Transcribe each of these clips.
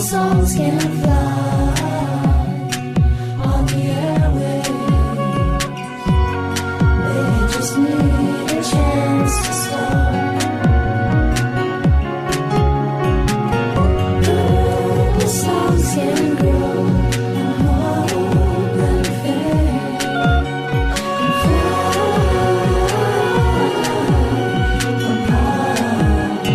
songs can fly on the airwaves. They just need a chance to start. Purple songs can grow and hope and faith and fly from heart to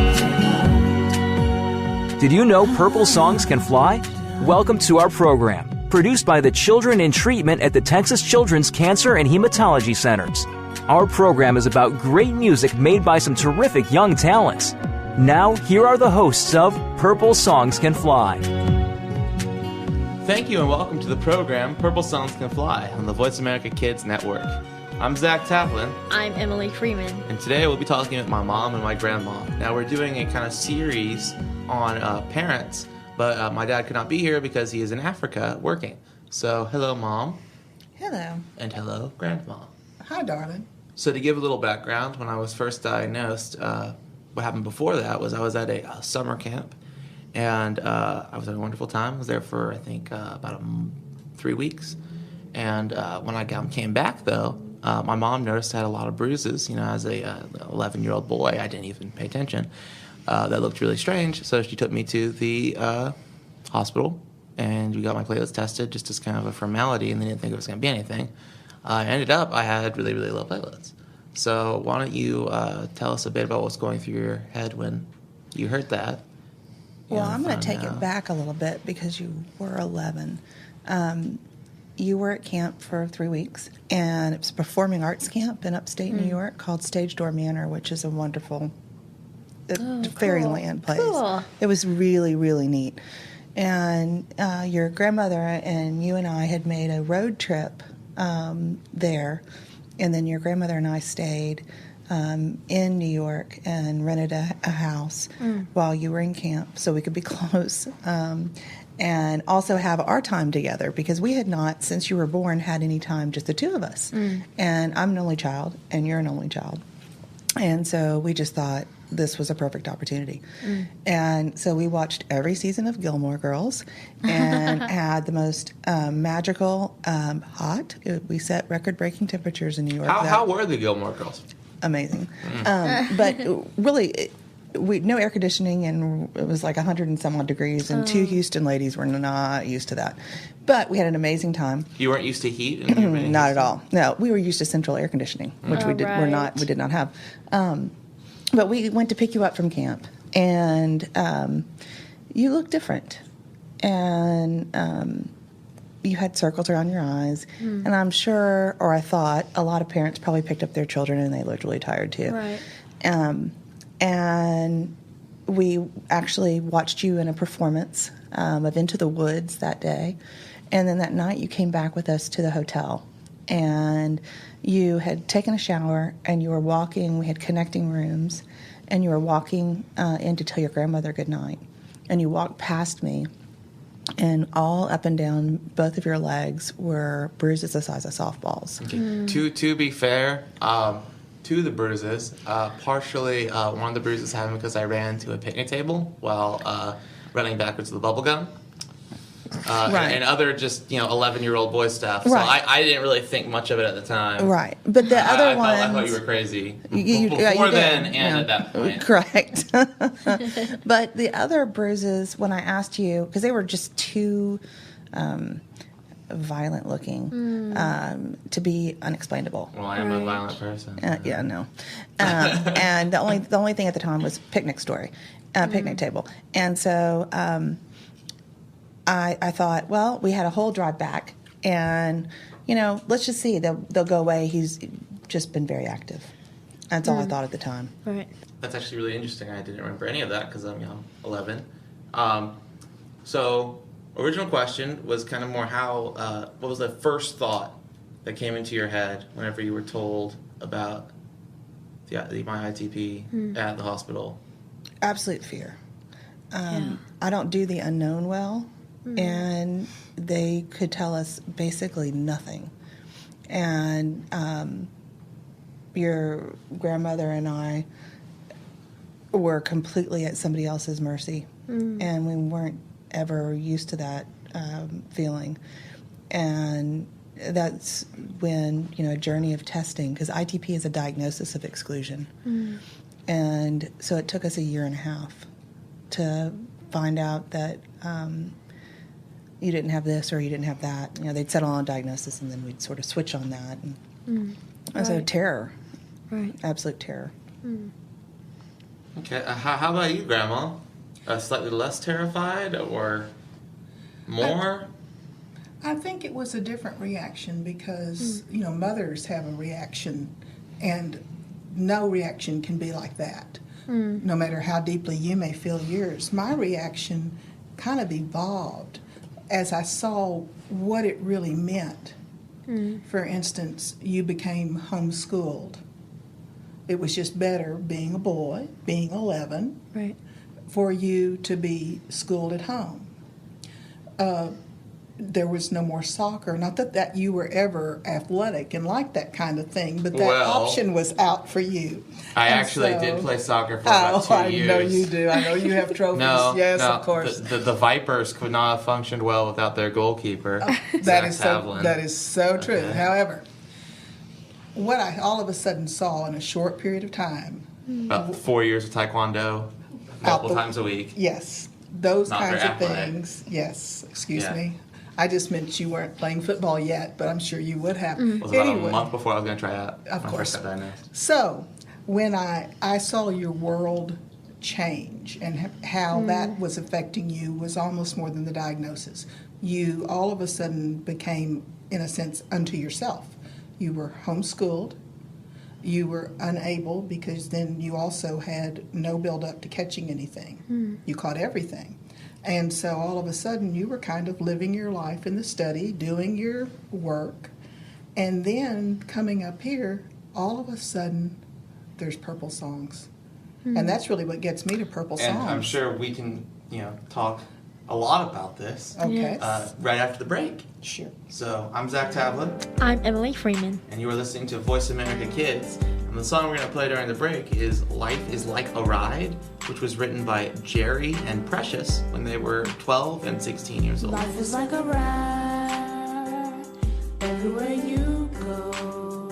heart. Did you know Purple Songs Can Fly? Welcome to our program, produced by the Children in Treatment at the Texas Children's Cancer and Hematology Centers. Our program is about great music made by some terrific young talents. Now, here are the hosts of Purple Songs Can Fly. Thank you and welcome to the program Purple Songs Can Fly on the Voice America Kids Network. I'm Zack Tavlin, I'm Emily Freeman. and today we'll be talking with my mom and my grandma. Now we're doing a kind of series on parents, but my dad could not be here because he is in Africa working. So hello, Mom. Hello. And hello, Grandma. Hi, darling. So to give a little background, when I was first diagnosed, what happened before that was I was at a summer camp, and I was having a wonderful time. I was there for, I think, about 3 weeks. And when I came back, though, my mom noticed I had a lot of bruises. You know, as a 11-year-old boy, I didn't even pay attention. That looked really strange, so she took me to the hospital, and we got my platelets tested just as kind of a formality, and they didn't think it was going to be anything. Ended up, I had really, really low platelets. So why don't you tell us a bit about what's going through your head when you heard that? Well, I'm going found to take out. it back a little bit because you were 11. You were at camp for 3 weeks, and it was a performing arts camp in upstate New York called Stage Door Manor, which is a wonderful fairyland place. Cool. It was really, really neat. And your grandmother and you and I had made a road trip there, and then your grandmother and I stayed in New York and rented a house while you were in camp so we could be close. And also have our time together because we had not, since you were born, had any time, just the two of us. And I'm an only child, and you're an only child. And so we just thought this was a perfect opportunity. And so we watched every season of Gilmore Girls and had the most magical, hot, we set record-breaking temperatures in New York. How were the Gilmore Girls? Amazing. But really, no air conditioning, and it was like 100 and some odd degrees, and two Houston ladies were not used to that. But we had an amazing time. You weren't used to heat? And you were in Not at Houston? all. No, we were used to central air conditioning, which we did. We did not have. But we went to pick you up from camp, and you looked different, and you had circles around your eyes, and I'm sure, or I thought, a lot of parents probably picked up their children and they looked really tired too. Right. And we actually watched you in a performance of Into the Woods that day. And then that night you came back with us to the hotel. And you had taken a shower and you were walking. We had connecting rooms. And you were walking in to tell your grandmother goodnight. And you walked past me. And all up and down both of your legs were bruises the size of softballs. Okay. To be fair, to the bruises, partially one of the bruises happened because I ran to a picnic table while running backwards to the bubble gum. Right. And other just, 11-year-old boy stuff. So Right. I didn't really think much of it at the time. Right. But the other I ones... I thought you were crazy. You Before did. then and Yeah. at that point. Correct. But the other bruises, when I asked you, because they were just too violent looking to be unexplainable. Well, I am a violent person. Yeah, no. And the only thing at the time was picnic table. And so I thought, well, we had a whole drive back, and let's just see. They'll go away. He's just been very active. That's all I thought at the time. Right. That's actually really interesting. I didn't remember any of that because I'm 11. So, original question was kind of more what was the first thought that came into your head whenever you were told about my ITP at the hospital? Absolute fear. I don't do the unknown well, and they could tell us basically nothing. And your grandmother and I were completely at somebody else's mercy, and we weren't ever used to that feeling. And that's when, a journey of testing, because ITP is a diagnosis of exclusion. And so it took us a year and a half to find out that you didn't have this or you didn't have that. They'd settle on a diagnosis, and then we'd sort of switch on that. And so terror. Right. Absolute terror. Okay. How about you, Grandma? Slightly less terrified or more? I think it was a different reaction because, mothers have a reaction, and no reaction can be like that, no matter how deeply you may feel yours. My reaction kind of evolved as I saw what it really meant. For instance, you became homeschooled. It was just better being a boy, being 11, Right. for you to be schooled at home. There was no more soccer. Not that you were ever athletic and liked that kind of thing, but that option was out for you. I actually did play soccer for about 2 years. I know you do. I know you have trophies. Yes, of course. The Vipers could not have functioned well without their goalkeeper, That Zack is so true. Okay. However, what I all of a sudden saw in a short period of time, About 4 years of Taekwondo, multiple times a week. yes, those Not kinds very of athletic. things. Yes, excuse Yeah. me. I just meant you weren't playing football yet, but I'm sure you would have. It was about a month before I was going to try out. Of when I course. first got diagnosed. So, when I saw your world change and how that was affecting you was almost more than the diagnosis. You all of a sudden became, in a sense, unto yourself. You were homeschooled. You were unable because then you also had no build-up to catching anything. You caught everything. And so all of a sudden you were kind of living your life in the study, doing your work, and then coming up here, all of a sudden there's purple songs. And that's really what gets me to purple songs. And I'm sure we can, talk a lot about this Okay. right after the break. Sure. So I'm Zack Tavlin, I'm Emily Freeman. and you are listening to Voice America Kids. And the song we're going to play during the break is Life is Like a Ride, which was written by Jerry and Precious when they were 12 and 16 years old. Life is like a ride, everywhere you go,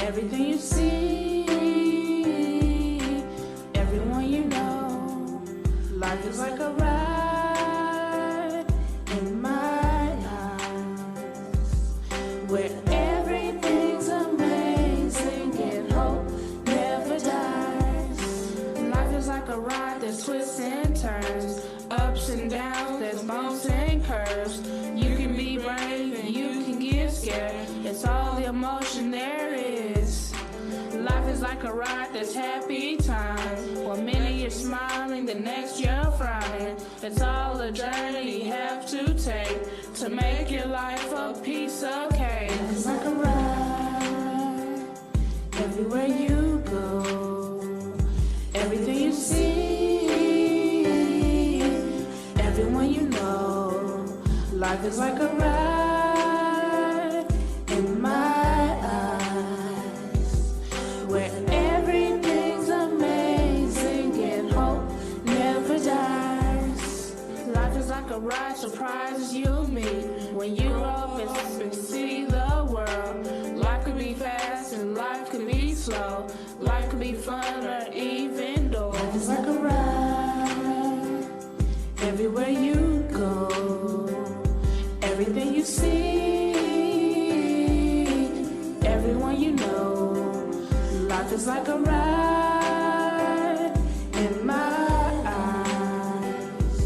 everything you see, everyone you know. Life is like a ride in my eyes, where everything's amazing and hope never dies. Life is like a ride, there's twists and turns, ups and downs, there's bumps and curves. You can be brave and you can get scared, it's all the emotion there is. Life is like a ride, there's happy times. One minute you're smiling, the next you're frowning. It's all a journey you have to take to make your life a piece of cake. Life is like a ride, everywhere you go, everything you see, everyone you know. Life is like a ride in my eyes, where everything's amazing and hope never dies. Life is like a ride, surprises you meet when you grow up and see the world. Life could be fast and life could be slow. Life could be fun or even dull. Life is like a ride, everywhere you go, everything you see, everyone you know. Life is like a ride in my eyes,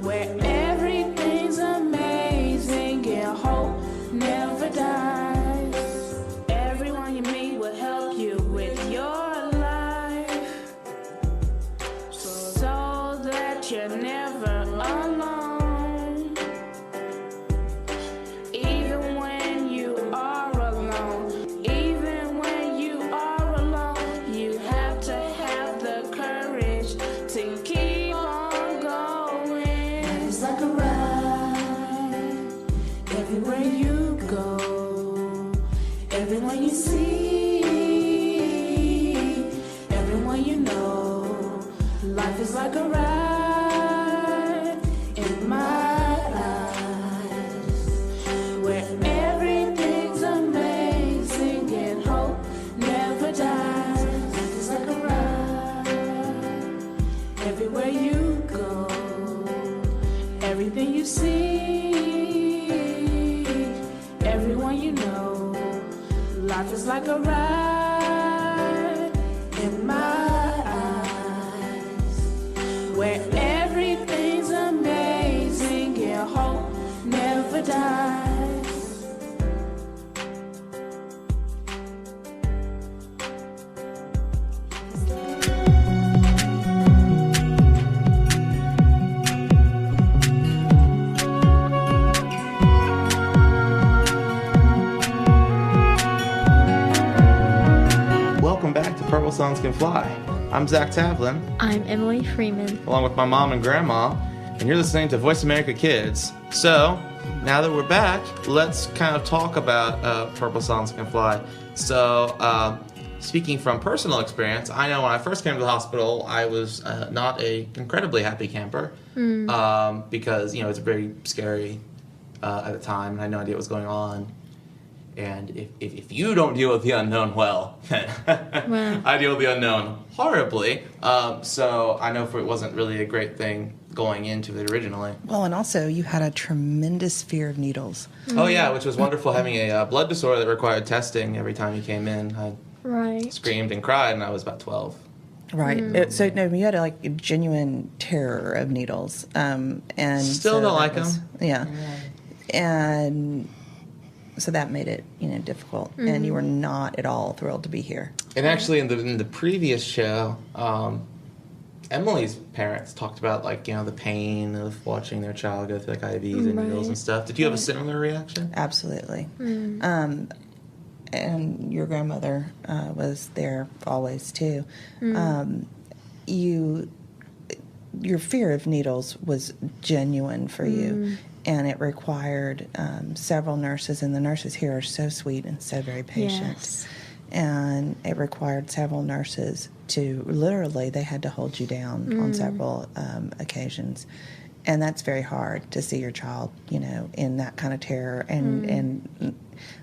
where everything's amazing and hope never dies. Everyone you meet will help you with your life, so that you're never alone. Even when you are alone, even when you are alone, you have to have the courage to keep on going. It's like a ride, everywhere you go, everyone you see, everyone you know. Life is like a ride you go. Everything you see, everyone you know. Life is like a ride in my eyes, where everything's amazing, yeah, hope never dies. Welcome back to Purple Songs Can Fly. I'm Zach Tavlin, I'm Emily Freeman. along with my mom and grandma, and you're listening to Voice America Kids. So, now that we're back, let's kind of talk about Purple Songs Can Fly. So, speaking from personal experience, I know when I first came to the hospital, I was not a incredibly happy camper because, it's very scary at the time, and I had no idea what was going on. And if you don't deal with the unknown well, Wow. I deal with the unknown horribly. So I know it wasn't really a great thing going into it originally. Well, and also you had a tremendous fear of needles. Oh yeah, which was wonderful, having a blood disorder that required testing every time you came in. I Right. screamed and cried, and I was about 12. Right. So no, you had a genuine terror of needles. And Still so don't that like was- them. Yeah. And so that made it, difficult. And you were not at all thrilled to be here. And actually, in the previous show, Emily's parents talked about the pain of watching their child go through IVs and needles and stuff. Did you have a similar reaction? Absolutely. And your grandmother was there always too. Your fear of needles was genuine for you, and it required several nurses, and the nurses here are so sweet and so very patient. Yes. And it required several nurses to literally, they had to hold you down on several occasions. And that's very hard to see your child, in that kind of terror. And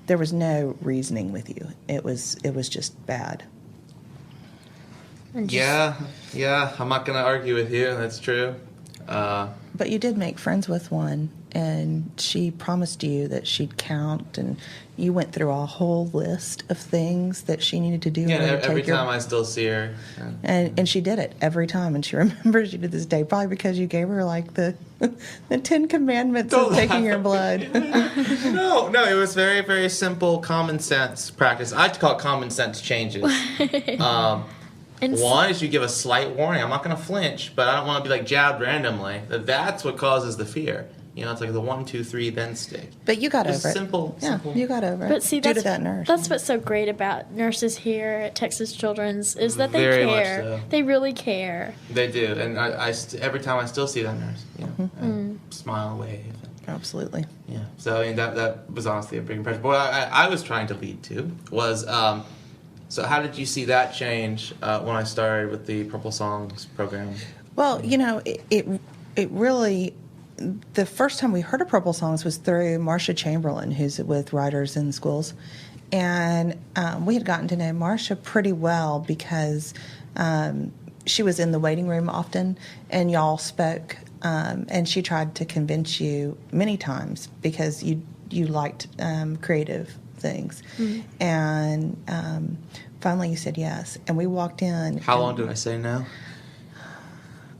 there was no reasoning with you. It was just bad. And just- Yeah, I'm not going to argue with you, that's true. But you did make friends with one, and she promised you that she'd count, and you went through a whole list of things that she needed to do. Yeah, in order to every take your- time I still see her. And she did it every time, and she remembers you to this day, probably because you gave her the 10 Commandments Don't of taking laugh your at blood. No, it was very, very simple common sense practice. I like to call it common sense changes. And One is you give a slight warning. I'm not going to flinch, but I don't want to be jabbed randomly. That's what causes the fear. It's like the 1, 2, 3, then stick. But you got Just over it. simple. You got over it. But see, due that's to that nurse. That's what's so great about nurses here at Texas Children's is that they Very much care. so. They really care. They do, and every time I still see that nurse, I smile, wave. Absolutely. Yeah. So that was honestly a big impression. But what I was trying to lead to was, so how did you see that change when I started with the Purple Songs program? Well, it really, the first time we heard of Purple Songs was through Marcia Chamberlain, who's with Writers in Schools. And we had gotten to know Marcia pretty well because she was in the waiting room often, and y'all spoke. And she tried to convince you many times because you liked creative things. And finally you said yes. And we walked in. How long did I say no?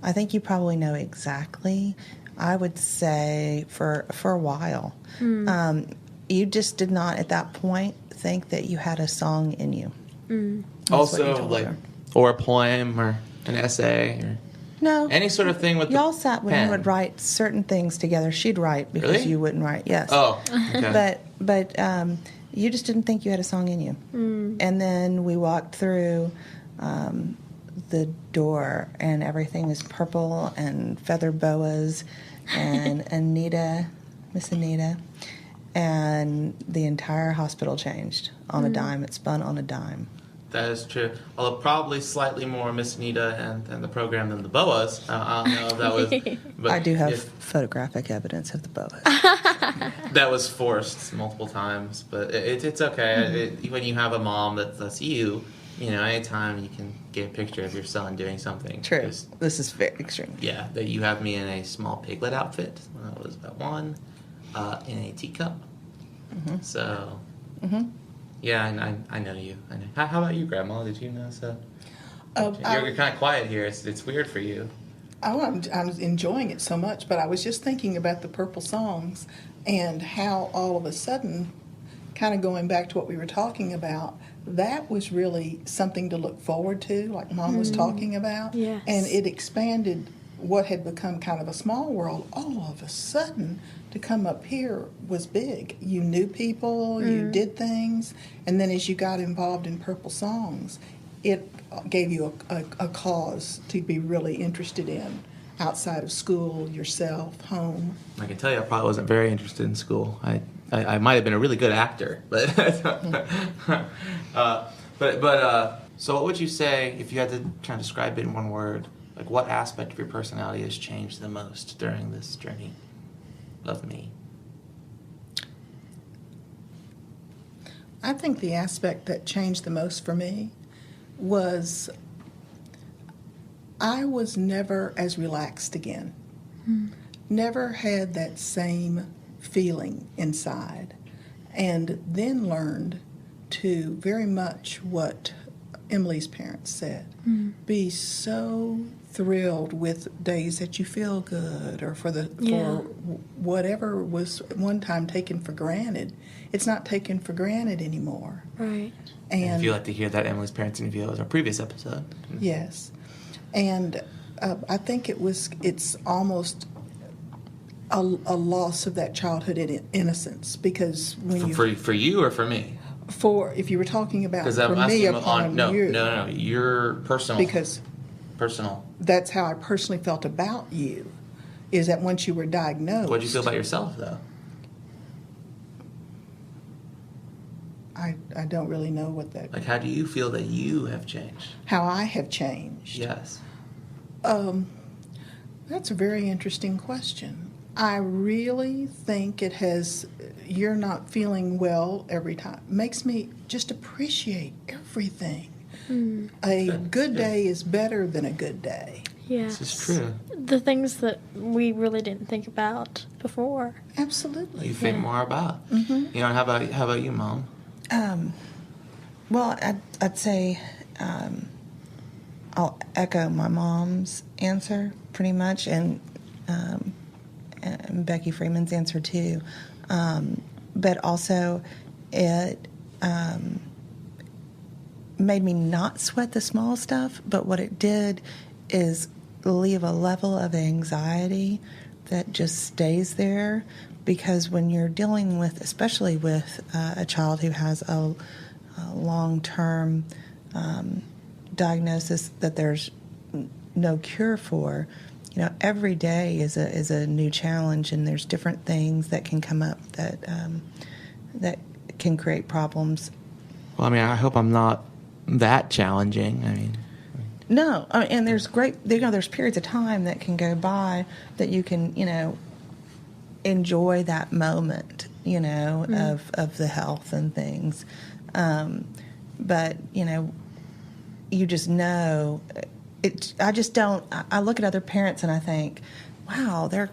I think you probably know exactly. I would say for a while. You just did not at that point think that you had a song in you. That's what you Also, told her. or a poem or an essay or No. any sort of thing with Y'all the sat when pen. you would write certain things together. She'd write because Really? you wouldn't write. Yes. Oh, okay. But you just didn't think you had a song in you. And then we walked through the door, and everything is purple and feather boas and Miss Anita, and the entire hospital changed on a dime. It spun on a dime. That is true. Although probably slightly more Miss Anita and the program than the Boas. I don't know if that was. But I do have if photographic evidence of the boas. that was forced multiple times, but it's okay. When you have a mom that's you, anytime you can get a picture of your son doing something. True. Just, This is very extreme. yeah, that you have me in a small piglet outfit when I was about 1, in a teacup. So, yeah, I know you. I know. How about you, Grandma? Did you notice that? You're kind of quiet here. It's weird for you. Oh, I'm enjoying it so much, but I was just thinking about the Purple songs and how all of a sudden, kind of going back to what we were talking about, that was really something to look forward to, like Mom was talking about. Yes. And it expanded what had become kind of a small world. All of a sudden, to come up here was big. You knew people, you did things, and then as you got involved in Purple songs, it gave you a cause to be really interested in outside of school, yourself, home. I can tell you, I probably wasn't very interested in school. I might have been a really good actor, but so what would you say if you had to try and describe it in one word? Like, what aspect of your personality has changed the most during this journey of me? I think the aspect that changed the most for me was I was never as relaxed again. Never had that same feeling inside. And then learned to very much what Emily's parents said. Be so thrilled with days that you feel good, or for whatever was one time taken for granted. It's not taken for granted anymore. Right. And if you'd like to hear that Emily's parents interview, it was our previous episode. Yes. And I think it's almost a loss of that childhood innocence, because when For you or for me? if you were talking about Because for I'm me asking upon no, you, your personal. because Personal. that's how I personally felt about you, is that once you were diagnosed. What did you feel about yourself, though? I don't really know what that. Like, how do you feel that you have changed? How I have changed. Yes. That's a very interesting question. I really think it has. You're not feeling well every time. Makes me just appreciate everything. A good day is better than a good day. Yes. This is true. The things that we really didn't think about before. Absolutely. You think more about. How about you, Mom? Well, I'd say I'll echo my mom's answer pretty much, and Becky Freeman's answer too. But also, it made me not sweat the small stuff, but what it did is leave a level of anxiety that just stays there, because when you're dealing with, especially with a child who has a long-term diagnosis that there's no cure for, every day is a new challenge, and there's different things that can come up that can create problems. Well, I hope I'm not that challenging. No, and there's there's periods of time that can go by that you can, enjoy that moment, of the health and things. But, you just know it. I just don't. I look at other parents and I think, wow, their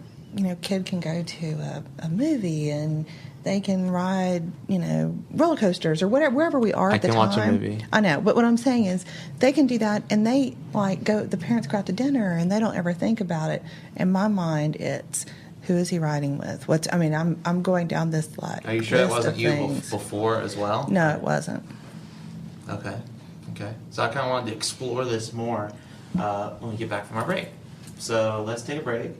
kid can go to a movie and they can ride roller coasters or wherever we are at the time. I can watch a movie. I know, but what I'm saying is they can do that, and they the parents go out to dinner and they don't ever think about it. In my mind, it's who is he riding with? I'm going down this Are you sure that wasn't you things. before as well? No, it wasn't. Okay. So I kind of wanted to explore this more when we get back from our break. So let's take a break.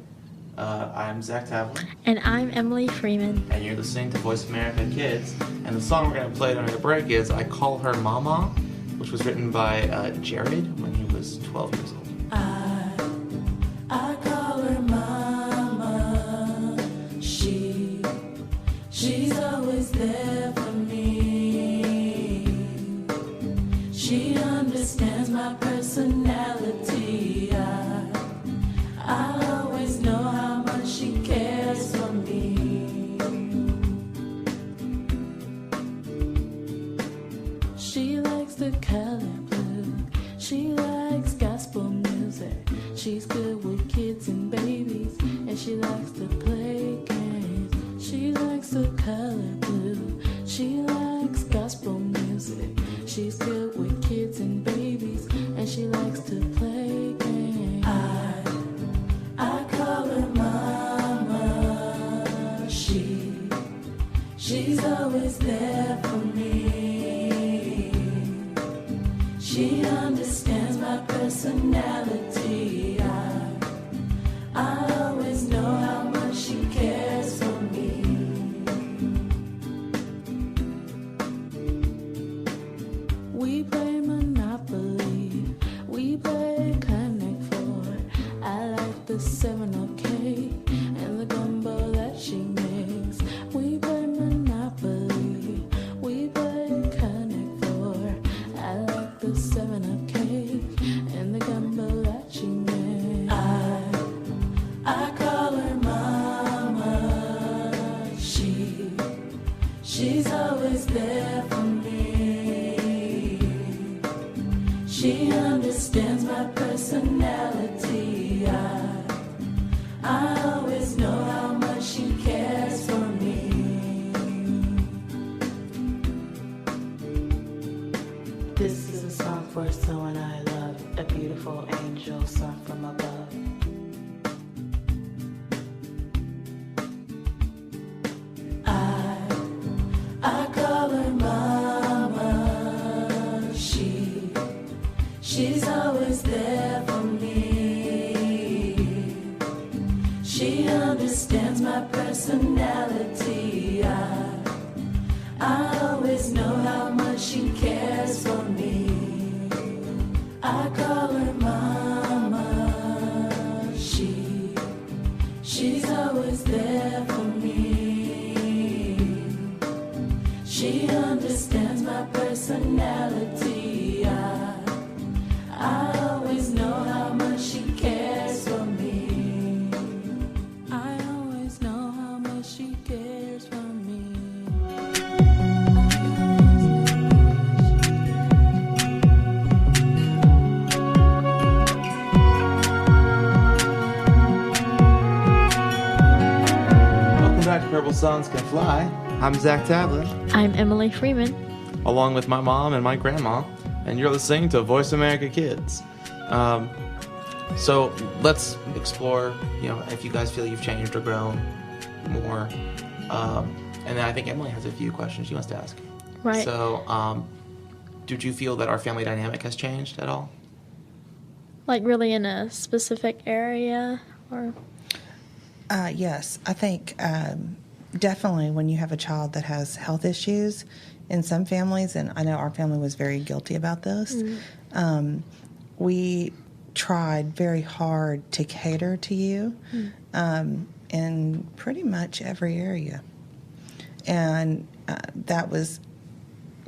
I'm Zach Tavlin. And I'm Emily Freeman. And you're listening to Voice America Kids. And the song we're going to play during the break is I Call Her Mama, which was written by Jared when he was 12 years old. I call her mama. She's always there for me. She understands my personality. I always know how much she cares for me. She likes the color blue. she likes to play games. She likes the color blue. She likes gospel music. She's good with kids and babies, and she likes to play games. I call her Mama. She's always there for me. She understands my personality. I always know how much she cares for me. We play Monopoly. We play Connect Four. I like the 7-Up cake and the gumbo that she makes. We play Monopoly. We play Connect Four. I like the 7-Up cake and the gumbo that she makes. I call her Mama. She's always there for me. She understands my personality. I always know how much she cares for me. This is a song for someone I love, a beautiful angel sung from above. I call her Mama. She's always there for me. She understands my personality. I always know how much she cares for me. I call her Mama. She's always there for me. She understands my personality. I always know how much she cares for me. I always know how much she cares for me. Welcome back to Purple Songs Can Fly. I'm Zack Tavlin, I'm Emily Freeman. along with my mom and my grandma, and you're listening to Voice America Kids. So let's explore, if you guys feel you've changed or grown more. And then I think Emily has a few questions she wants to ask. Right. So, did you feel that our family dynamic has changed at all? Like really in a specific area or? Yes, I think definitely when you have a child that has health issues in some families, and I know our family was very guilty about this, we tried very hard to cater to you in pretty much every area. And that was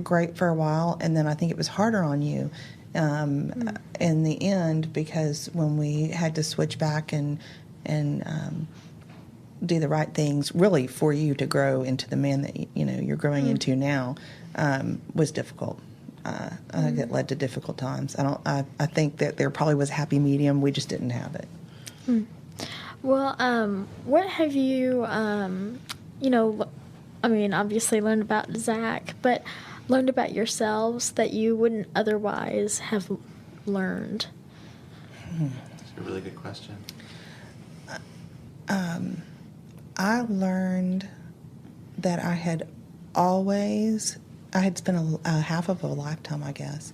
great for a while, and then I think it was harder on you in the end, because when we had to switch back and do the right things really for you to grow into the man that you're growing into now, was difficult. I think it led to difficult times. I think that there probably was a happy medium. We just didn't have it. Well, what have you, obviously learned about Zack, but learned about yourselves that you wouldn't otherwise have learned? That's a really good question. I learned that I had spent a half of a lifetime, I guess,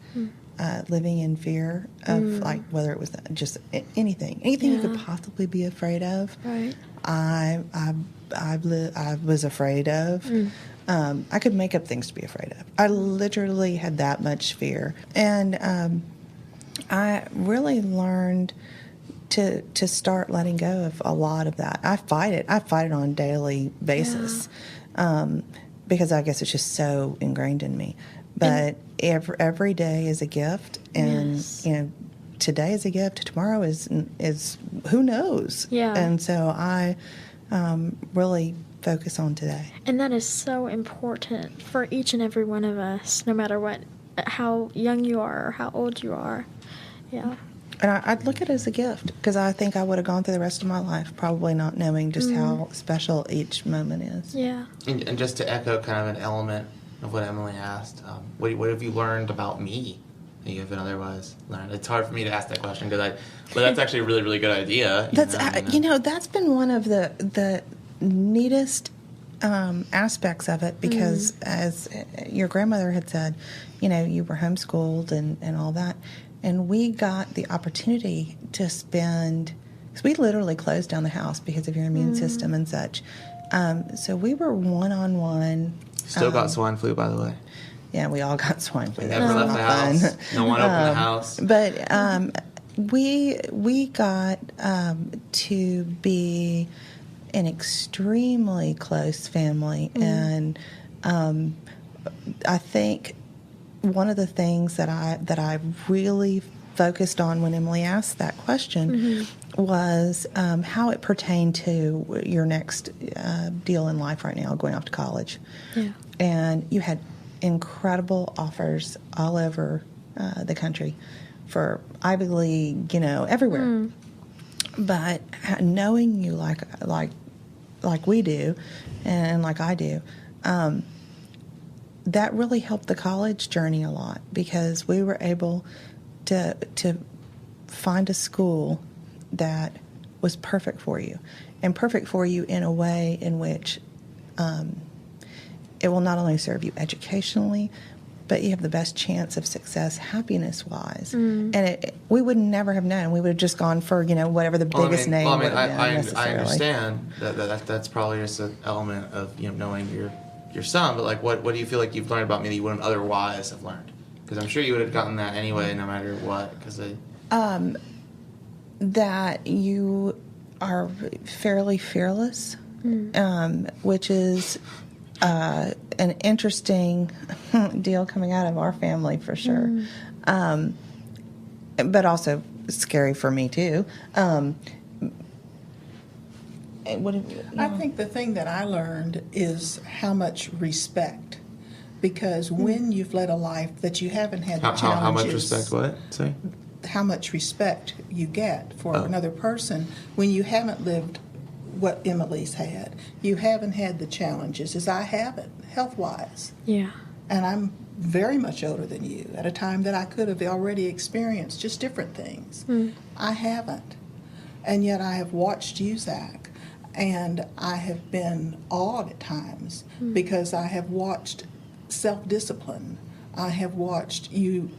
living in fear of like whether it was just anything you could possibly be afraid of. Right. I was afraid of. I could make up things to be afraid of. I literally had that much fear, and I really learned to start letting go of a lot of that. I fight it on a daily basis, because I guess it's just so ingrained in me. But every day is a gift, and today is a gift. Tomorrow is who knows? Yeah. And so I really focus on today. And that is so important for each and every one of us, no matter how young you are or how old you are. Yeah. And I'd look at it as a gift because I think I would have gone through the rest of my life probably not knowing just how special each moment is. Yeah. And just to echo kind of an element of what Emily asked, what have you learned about me that you haven't otherwise learned? It's hard for me to ask that question but that's actually a really, really good idea. That's been one of the neatest aspects of it because as your grandmother had said, you were homeschooled and all that. And we got the opportunity to spend, because we literally closed down the house because of your immune system and such. So we were one-on-one. Still got swine flu, by the way. Yeah, we all got swine flu. Never left the house. No one opened the house. But we got to be an extremely close family. And I think one of the things that I really focused on when Emily asked that question was how it pertained to your next deal in life right now, going off to college. Yeah. And you had incredible offers all over the country for Ivy League, everywhere. But knowing you like we do, and like I do, that really helped the college journey a lot because we were able to find a school that was perfect for you, and perfect for you in a way in which it will not only serve you educationally, but you have the best chance of success happiness-wise. And we would never have known. We would have just gone for, whatever the biggest name would have been I necessarily. understand that's probably just an element of knowing your son, but what do you feel like you've learned about me that you wouldn't otherwise have learned? Because I'm sure you would have gotten that anyway, no matter what. That you are fairly fearless, which is an interesting deal coming out of our family for sure, but also scary for me too. I think the thing that I learned is how much respect, because when you've led a life that you haven't had the challenges. How much respect? What? Sorry. How much respect you get for another person when you haven't lived what Emily's had. You haven't had the challenges as I haven't, health-wise. Yeah. And I'm very much older than you at a time that I could have already experienced just different things. I haven't. And yet I have watched you, Zach. And I have been awed at times because I have watched self-discipline. I have watched you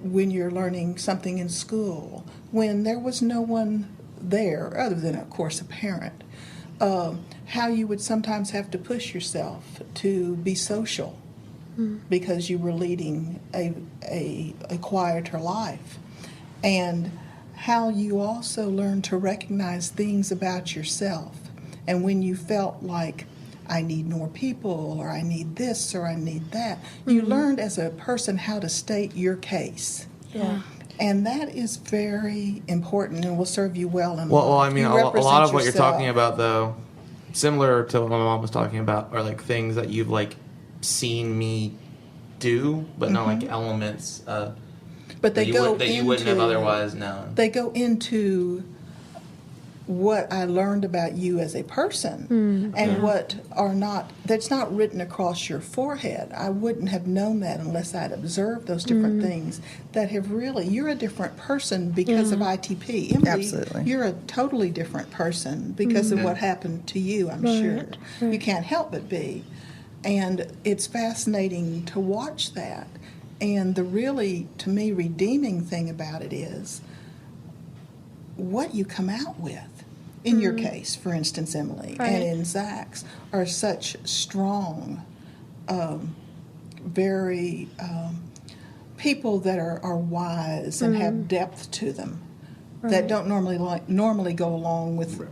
when you're learning something in school, when there was no one there other than, of course, a parent. How you would sometimes have to push yourself to be social because you were leading a quieter life. And how you also learn to recognize things about yourself. And when you felt like, I need more people, or I need this, or I need that, you learned as a person how to state your case. Yeah. And that is very important and will serve you well in life. Well, I mean, You a lot represent of what you're yourself. talking about, though, similar to what my mom was talking about, are things that you've seen me do, but not elements But that they you wouldn't have otherwise known. They go into what I learned about you as a person and what are not, that's not written across your forehead. I wouldn't have known that unless I'd observed those different things that have really, you're a different person because of ITP. Emily, Absolutely. You're a totally different person because of what happened to you, I'm sure. You can't help but be. And it's fascinating to watch that. And the really, to me, redeeming thing about it is what you come out with. In your case, for instance, Emily, and in Zach's, are such strong, very people that are wise and have depth to them that don't normally go along with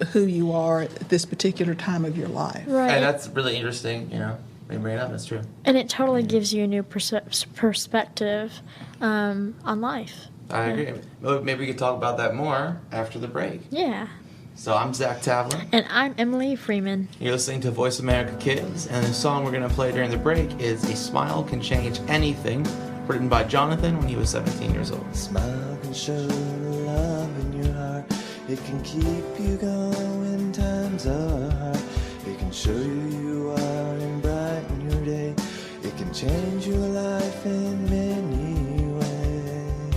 who you are at this particular time of your life. Right. And that's really interesting, when you bring it up, that's true. And it totally gives you a new perspective on life. I agree. Maybe we could talk about that more after the break. Yeah. So I'm Zack Tavlin. And I'm Emily Freeman. You're listening to Voice America Kids, and the song we're going to play during the break is A Smile Can Change Anything, written by Jonathan when he was 17 years old. Smile can show It can keep you going when times are hard. It can show you are and brighten your day. It can change your life in many ways.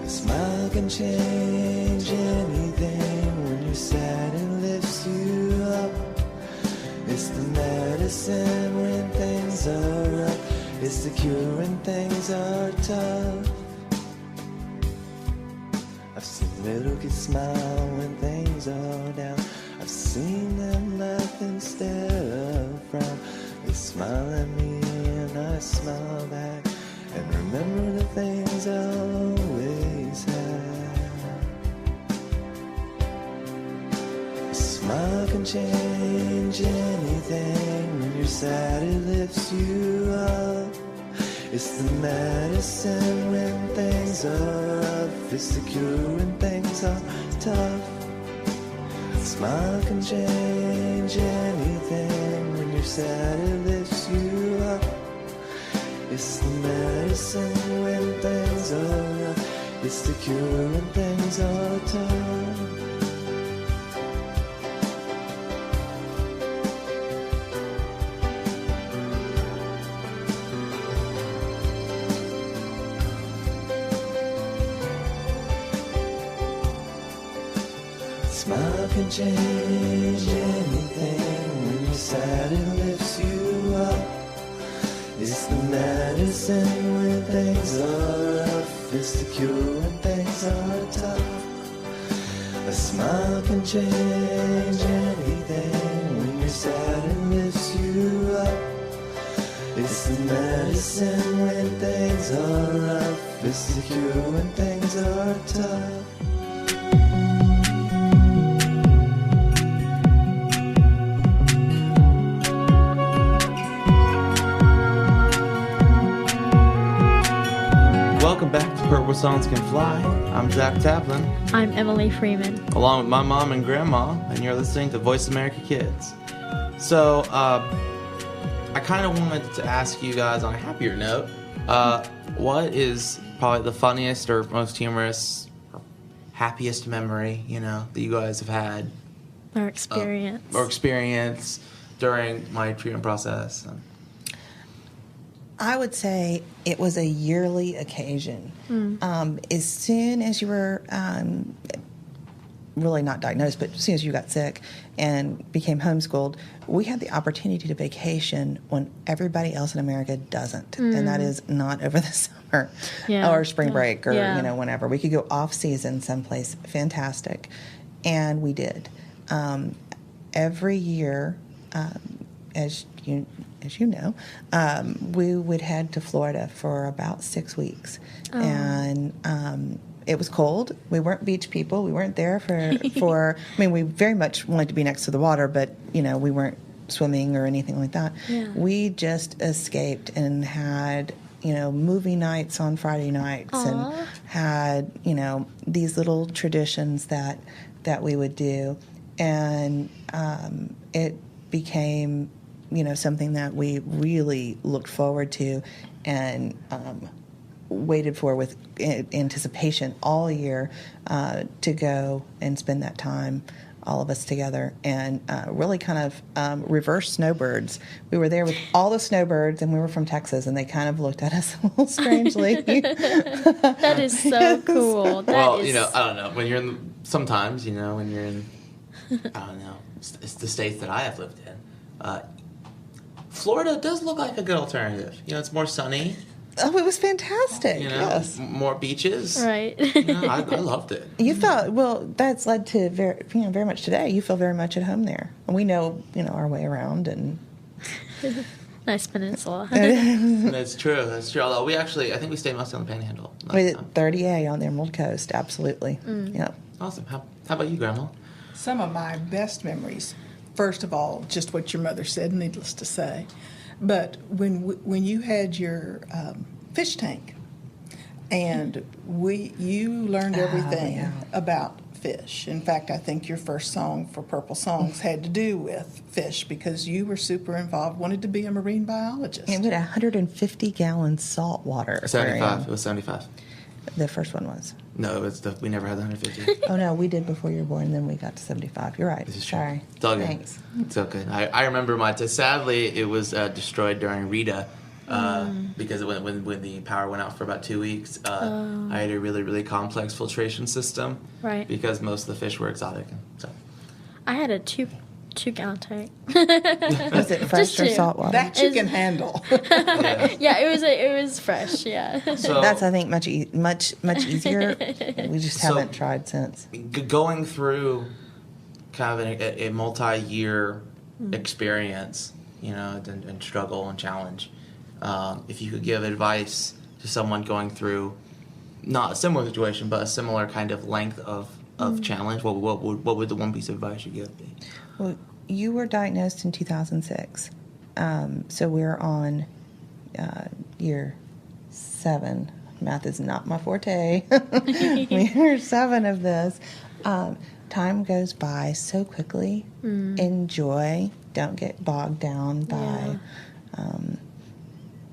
A smile can change anything. When you're sad, it lifts you up. It's the medicine when things are rough. It's the cure when things are tough. I've seen little kids smile when things are down. I've seen them laugh instead of frown. They smile at me and I smile back, and remember the things I'll always have. A smile can change anything. When you're sad, it lifts you up. It's the medicine when things are rough. It's the cure when things are tough. A smile can change anything. When you're sad, it lifts you up. It's the medicine when things are rough. It's the cure when things are tough. Smile can change anything. When you're sad, it lifts you up. It's the medicine when things are rough. It's the cure when things are tough. A smile can change anything. When you're sad, it lifts you up. It's the medicine when things are rough. It's the cure when things are tough. Welcome back to Purple Songs Can Fly. I'm Zack Tavlin, I'm Emily Freeman. along with my mom and grandma, and you're listening to Voice America Kids. So, I kind of wanted to ask you guys on a happier note, what is probably the funniest or most humorous, or happiest memory, that you guys have had Our experience. or experience during my treatment process? I would say it was a yearly occasion. As soon as you were really not diagnosed, but as soon as you got sick and became homeschooled, we had the opportunity to vacation when everybody else in America doesn't. And that is not over the summer or spring break or, whenever. We could go off season someplace fantastic. And we did. Every year, as you know, we would head to Florida for about 6 weeks. And it was cold. We weren't beach people. We weren't there for we very much wanted to be next to the water, but, we weren't swimming or anything like that. Yeah. We just escaped and had, movie nights on Friday nights and had, these little traditions that we would do. And it became something that we really looked forward to and waited for with anticipation all year to go and spend that time, all of us together, and really kind of reverse snowbirds. We were there with all the snowbirds, and we were from Texas, and they kind of looked at us a little strangely. That is so cool. I don't know. When you're sometimes, when you're in, I don't know, it's the states that I have lived in. Florida does look like a good alternative. It's more sunny. Oh, it was fantastic. Yes. More beaches. Right. I loved it. You felt, that's led to very much today. You feel very much at home there. And we know, our way around and. Nice peninsula. That's true. Although I think we stayed mostly on the Panhandle. We did 30A on the Emerald Coast, absolutely. Yeah. Awesome. How about you, Grandma? Some of my best memories, first of all, just what your mother said, needless to say. But when you had your fish tank, and you learned everything about fish. In fact, I think your first song for Purple Songs had to do with fish because you were super involved, wanted to be a marine biologist. And we had 150-gallon saltwater aquarium. 75. It was 75. The first one was. No, we never had the 150. Oh, no, we did before you were born, and then we got to 75. You're right. This is true. Sorry. It's all good. Thanks. It's okay. I remember sadly, it was destroyed during Rita because when the power went out for about 2 weeks. I had a really, really complex filtration system. Right. Because most of the fish were exotic. So. I had a two-gallon tank. Was it fresh or two. salt water? That you can handle. Yeah, it was fresh. Yeah. So That's, I think, much easier. We just So- haven't tried since. going through kind of a multi-year experience, and struggle and challenge. If you could give advice to someone going through not a similar situation, but a similar kind of length of challenge, what would the one piece of advice you give be? Well, you were diagnosed in 2006. So we're on year 7. Math is not my forte. Year 7 of this. Time goes by so quickly. Enjoy. Don't get bogged down by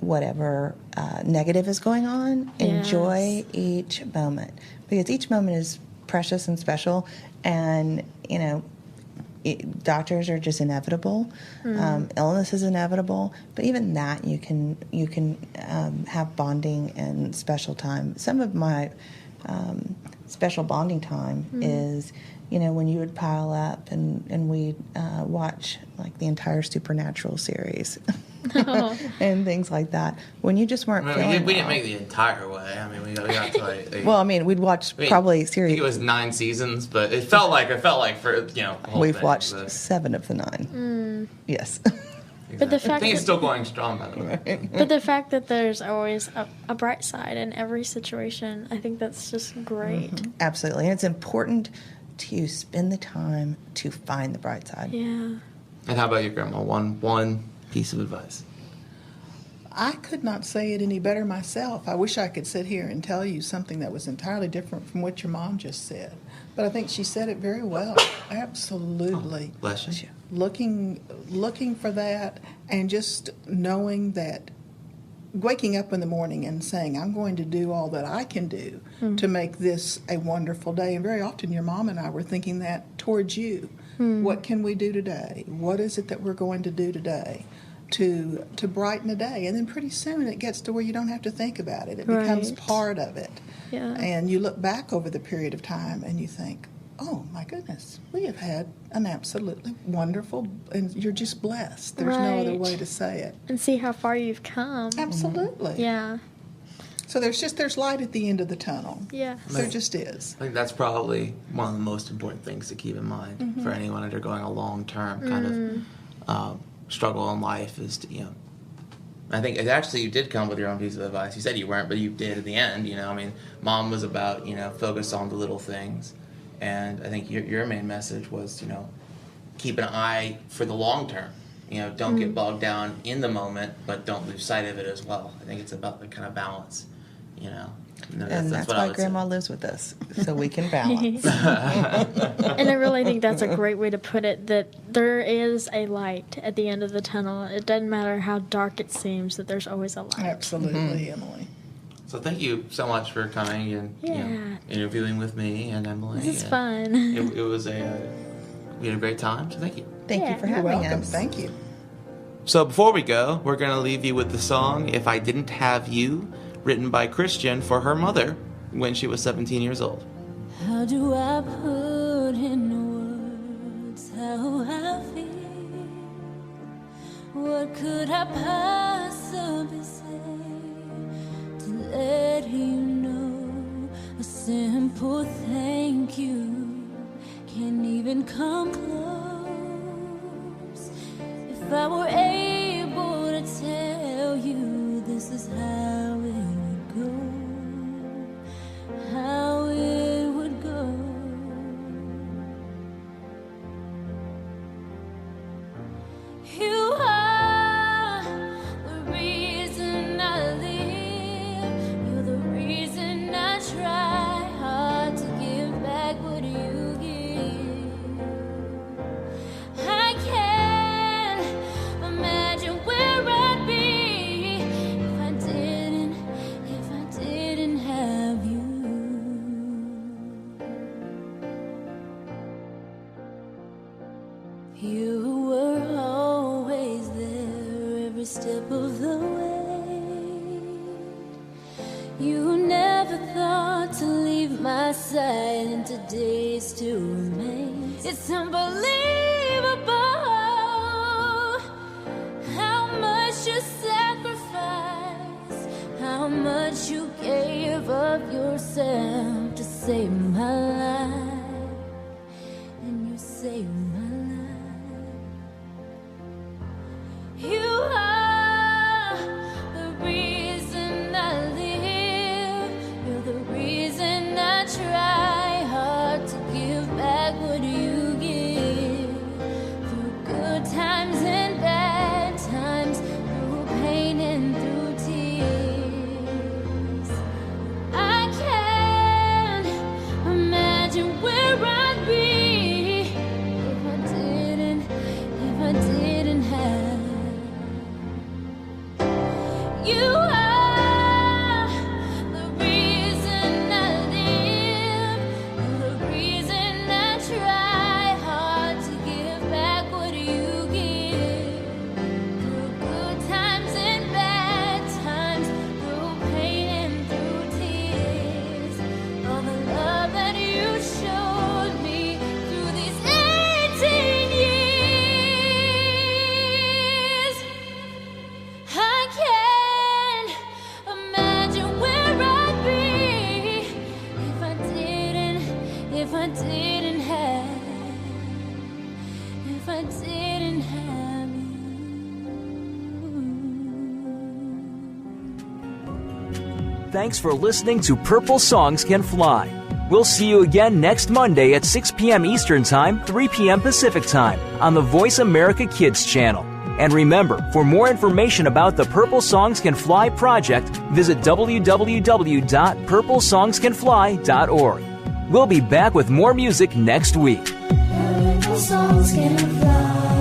whatever negative is going on. Enjoy each moment, because each moment is precious and special, and doctors are just inevitable. Illness is inevitable, but even that you can have bonding and special time. Some of my special bonding time is when you would pile up and we'd watch like the entire Supernatural series. And things like that. When you just weren't feeling we didn't well. make the entire way. I mean, we got to like. Well, I mean, we'd watch probably I series. think it was 9 seasons, but it felt like for the whole We've thing, watched but- 7 of the 9. Yes. But the I fact think it's that- still going strong, by the way. But the fact that there's always a bright side in every situation, I think that's just great. Absolutely. And it's important to spend the time to find the bright side. Yeah. And how about your grandma? One piece of advice. I could not say it any better myself. I wish I could sit here and tell you something that was entirely different from what your mom just said. But I think she said it very well. Absolutely. Bless you. Looking for that, and just knowing that, waking up in the morning and saying, I'm going to do all that I can do to make this a wonderful day. And very often your mom and I were thinking that towards you. What can we do today? What is it that we're going to do today to brighten the day? And then pretty soon it gets to where you don't have to think about it. It becomes Right. part of it. Yeah. And you look back over the period of time and you think, oh my goodness, we have had an absolutely wonderful, and you're just blessed. There's no other Right. way to say it. And see how far you've come. Absolutely. Yeah. So there's light at the end of the tunnel. Yeah. There just is. I think that's probably one of the most important things to keep in mind for anyone undergoing a long-term kind of struggle in life is to, I think actually you did come with your own piece of advice. You said you weren't, but you did at the end. I mean, Mom was about, focus on the little things. And I think your main message was, keep an eye for the long term. Don't get bogged down in the moment, but don't lose sight of it as well. I think it's about the kind of balance, And that's what I why would Grandma say. lives with us, so we can balance. And I really think that's a great way to put it, that there is a light at the end of the tunnel. It doesn't matter how dark it seems, that there's always a light. Absolutely, Emily. So thank you so much for coming and Yeah. interviewing with me and Emily. This is And fun. It was we had a great time, so thank you. Thank you Yeah. for You're having welcome. us. Thank you. So before we go, we're going to leave you with the song If I Didn't Have You, written by Christian for her mother when she was 17 years old. How do I put in words how I feel? What could I possibly say to let you know? A simple thank you can't even come close. If I were able to tell you this is how it would go, how it would go. You are the reason I live. You're the reason I try hard to give back what you give. I can't You were always there every step of the way. You never thought to leave my side and today still remains. It's unbelievable how much you sacrificed, how much you gave of yourself to save my life, and you saved my life. You are the reason I live. You're the reason I try hard to give back what you give. Through good times and bad times, through pain and through tears. I can't imagine where I'd be if I didn't have. You are the reason I live. You're the reason I try hard to give back what you give. Through good times and bad times, through pain and through tears. All the love that you showed me through these 18 years. I can't imagine where I'd be if I didn't have you. Thanks for listening to Purple Songs Can Fly. We'll see you again next Monday at 6 p.m. Eastern Time, 3 p.m. Pacific Time on the Voice America Kids channel. And remember, for more information about the Purple Songs Can Fly project, visit www.purplesongscanfly.org. We'll be back with more music next week. Purple songs can fly.